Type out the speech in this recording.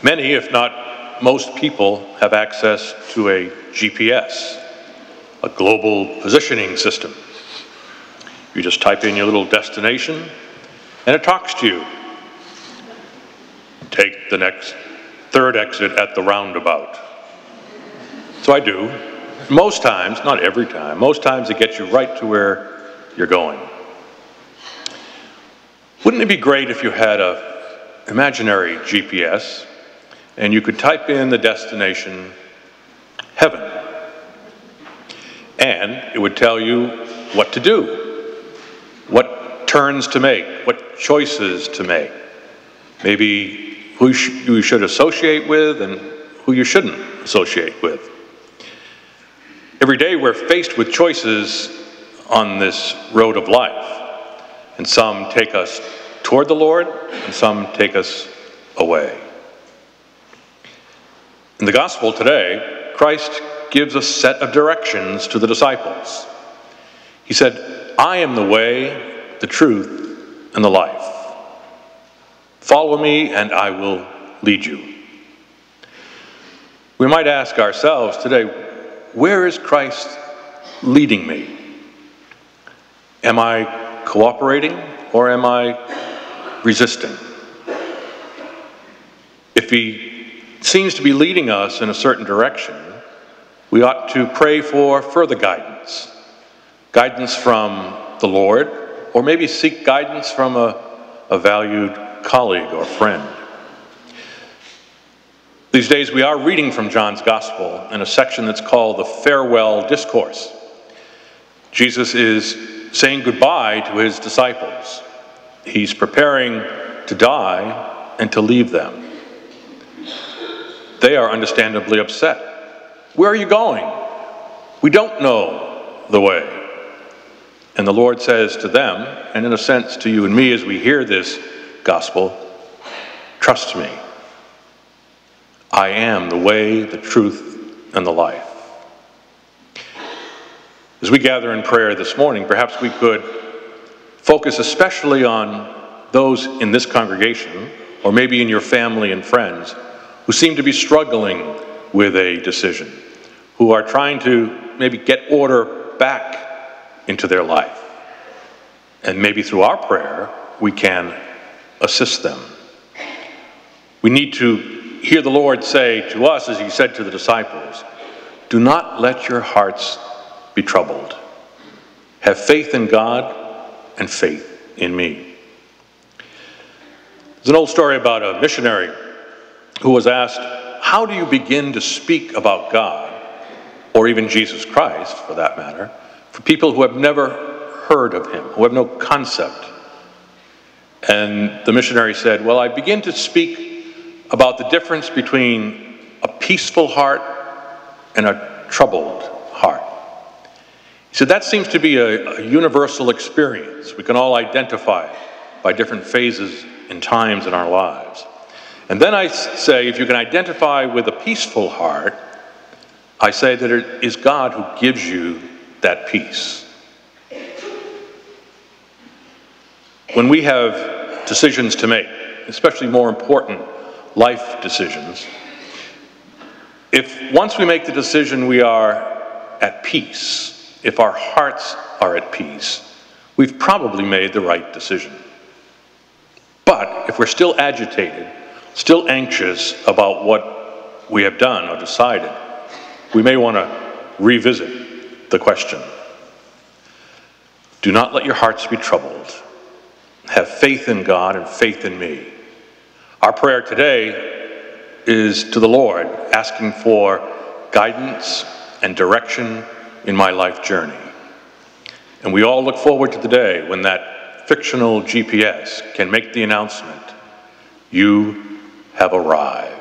Many, if not most people, have access to a GPS, a global positioning system. You just type in your little destination and it talks to you. Take the next third exit at the roundabout. So I do. Most times, not every time, most times it gets you right to where you're going. Wouldn't it be great if you had an imaginary GPS and you could type in the destination, heaven, and it would tell you what to do, what turns to make, what choices to make, maybe who you should associate with and who you shouldn't associate with. Every day we're faced with choices on this road of life, and some take us toward the Lord and some take us away. In the gospel today, Christ gives a set of directions to the disciples. He said, "I am the way, the truth, and the life. Follow me and I will lead you." We might ask ourselves today, where is Christ leading me? Am I cooperating or am I resisting? If he seems to be leading us in a certain direction, we ought to pray for further guidance. Guidance from the Lord, or maybe seek guidance from a valued colleague or friend. These days we are reading from John's Gospel in a section that's called the Farewell Discourse. Jesus is saying goodbye to his disciples. He's preparing to die and to leave them. They are understandably upset. Where are you going? We don't know the way. And the Lord says to them, and in a sense to you and me as we hear this gospel, trust me. I am the way, the truth, and the life. As we gather in prayer this morning, perhaps we could focus especially on those in this congregation, or maybe in your family and friends, who seem to be struggling with a decision, who are trying to maybe get order back into their life. And maybe through our prayer, we can assist them. We need to hear the Lord say to us, as he said to the disciples, "Do not let your hearts be troubled. Have faith in God and faith in me." There's an old story about a missionary who was asked, how do you begin to speak about God, or even Jesus Christ for that matter, for people who have never heard of him, who have no concept? And the missionary said, well, I begin to speak about the difference between a peaceful heart and a troubled heart. He said that seems to be a universal experience. We can all identify it by different phases and times in our lives. And then I say, if you can identify with a peaceful heart, I say that it is God who gives you that peace. When we have decisions to make, especially more important life decisions, if once we make the decision we are at peace, if our hearts are at peace, we've probably made the right decision. But if we're still agitated, still anxious about what we have done or decided, we may want to revisit the question. Do not let your hearts be troubled. Have faith in God and faith in me. Our prayer today is to the Lord, asking for guidance and direction in my life journey. And we all look forward to the day when that fictional GPS can make the announcement, you have arrived.